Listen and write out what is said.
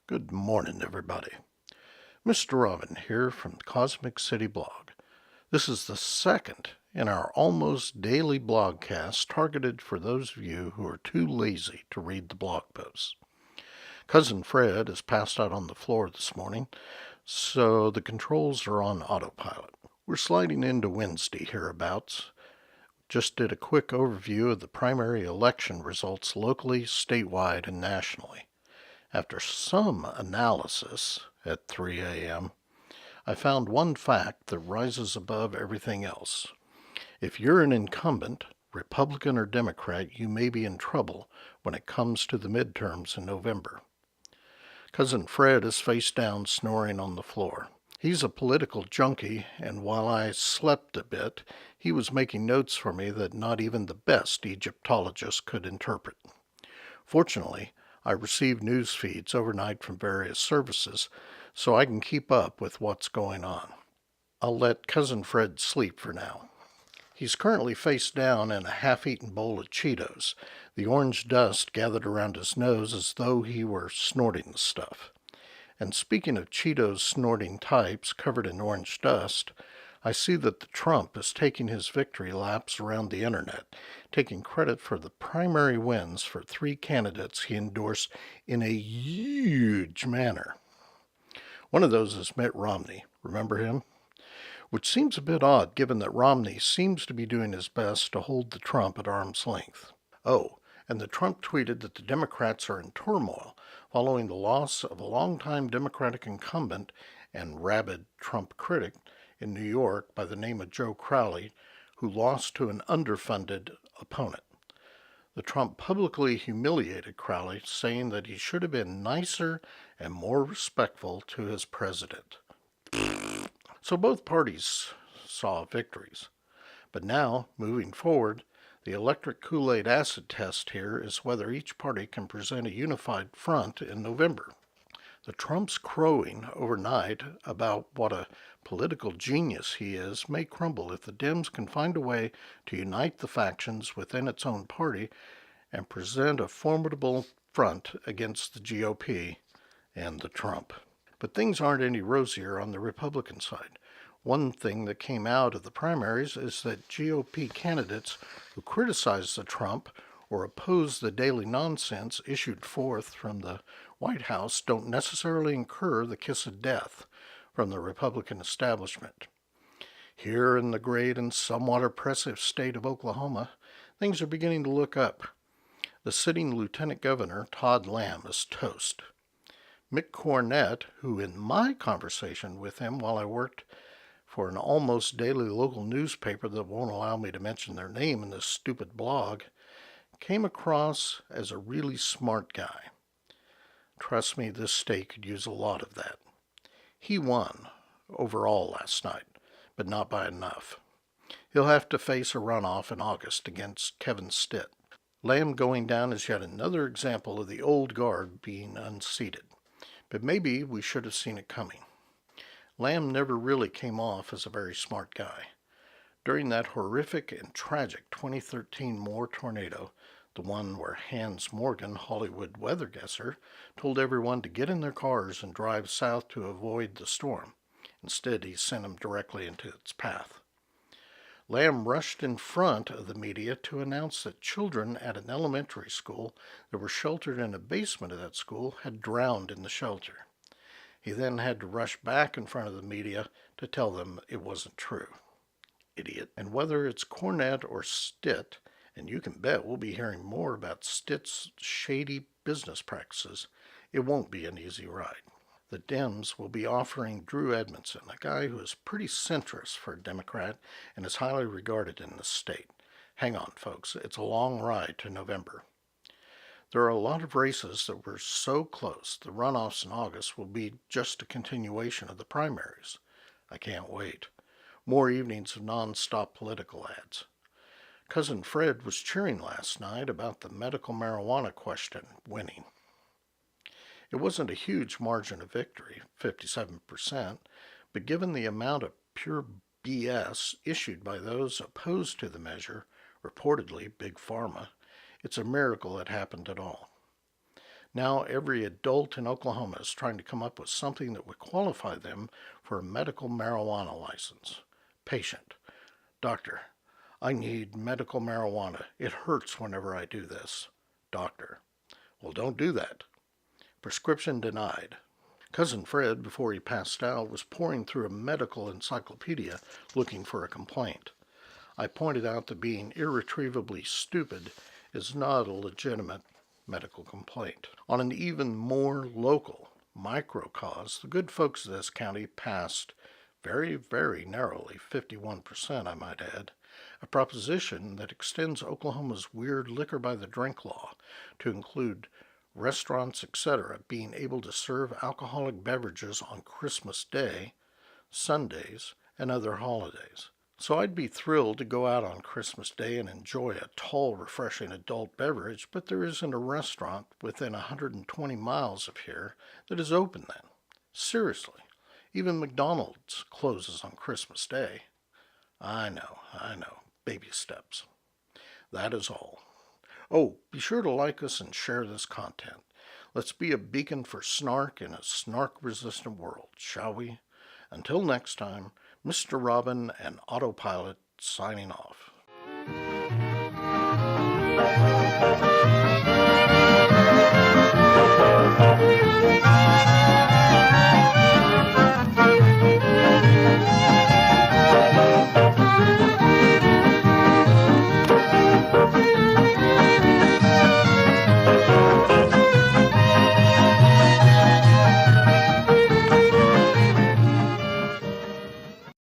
Good morning, everybody. Mr. Robin here from the Cosmic City blog. This is the second in our almost daily blogcast targeted for those of you who are too lazy to read the blog posts. Cousin Fred is passed out on the floor this morning, so the controls are on autopilot. We're sliding into Wednesday hereabouts. Just did a quick overview of the primary election results locally, statewide, and nationally. After some analysis at 3 a.m., I found one fact that rises above everything else. If you're an incumbent, Republican or Democrat, you may be in trouble when it comes to the midterms in November. Cousin Fred is face down snoring on the floor. He's a political junkie, and while I slept a bit, he was making notes for me that not even the best Egyptologist could interpret. Fortunately, I receive news feeds overnight from various services, so I can keep up with what's going on. I'll let Cousin Fred sleep for now. He's currently face down in a half-eaten bowl of Cheetos, the orange dust gathered around his nose as though he were snorting the stuff. And speaking of Cheetos snorting types covered in orange dust, I see that the Trump is taking his victory laps around the internet, taking credit for the primary wins for 3 candidates he endorsed in a huge manner. One of those is Mitt Romney. Remember him? Which seems a bit odd given that Romney seems to be doing his best to hold the Trump at arm's length. Oh, and the Trump tweeted that the Democrats are in turmoil following the loss of a longtime Democratic incumbent and rabid Trump critic in New York by the name of Joe Crowley, who lost to an underfunded opponent. The Trump publicly humiliated Crowley, saying that he should have been nicer and more respectful to his president. So both parties saw victories. But now, moving forward, the electric Kool-Aid acid test here is whether each party can present a unified front in November. The Trump's crowing overnight about what a political genius he is may crumble if the Dems can find a way to unite the factions within its own party and present a formidable front against the GOP and the Trump. But things aren't any rosier on the Republican side. One thing that came out of the primaries is that GOP candidates who criticize the Trump or oppose the daily nonsense issued forth from the White House don't necessarily incur the kiss of death from the Republican establishment. Here in the great and somewhat oppressive state of Oklahoma, things are beginning to look up. The sitting Lieutenant Governor, Todd Lamb, is toast. Mick Cornett, who in my conversation with him while I worked for an almost daily local newspaper that won't allow me to mention their name in this stupid blog, came across as a really smart guy. Trust me, this state could use a lot of that. He won overall last night, but not by enough. He'll have to face a runoff in August against Kevin Stitt. Lamb going down is yet another example of the old guard being unseated. But maybe we should have seen it coming. Lamb never really came off as a very smart guy. During that horrific and tragic 2013 Moore tornado, the one where Hans Morgan, Hollywood weather guesser, told everyone to get in their cars and drive south to avoid the storm. Instead, he sent them directly into its path. Lamb rushed in front of the media to announce that children at an elementary school that were sheltered in a basement of that school had drowned in the shelter. He then had to rush back in front of the media to tell them it wasn't true. Idiot. And whether it's Cornett or Stitt, and you can bet we'll be hearing more about Stitt's shady business practices, it won't be an easy ride. The Dems will be offering Drew Edmondson, a guy who is pretty centrist for a Democrat and is highly regarded in the state. Hang on, folks. It's a long ride to November. There are a lot of races that were so close, the runoffs in August will be just a continuation of the primaries. I can't wait. More evenings of non-stop political ads. Cousin Fred was cheering last night about the medical marijuana question winning. It wasn't a huge margin of victory, 57%, but given the amount of pure BS issued by those opposed to the measure, reportedly Big Pharma, it's a miracle it happened at all. Now every adult in Oklahoma is trying to come up with something that would qualify them for a medical marijuana license. Patient: Doctor, I need medical marijuana. It hurts whenever I do this. Doctor: Well, don't do that. Prescription denied. Cousin Fred, before he passed out, was poring through a medical encyclopedia looking for a complaint. I pointed out that being irretrievably stupid is not a legitimate medical complaint. On an even more local micro cause, the good folks of this county passed, very, very narrowly, 51% I might add, a proposition that extends Oklahoma's weird liquor by the drink law to include restaurants, etc., being able to serve alcoholic beverages on Christmas Day, Sundays, and other holidays. So I'd be thrilled to go out on Christmas Day and enjoy a tall, refreshing adult beverage, but there isn't a restaurant within 120 miles of here that is open then. Seriously, even McDonald's closes on Christmas Day. I know, baby steps. That is all. Oh, be sure to like us and share this content. Let's be a beacon for snark in a snark-resistant world, shall we? Until next time, Mr. Robin and Autopilot signing off.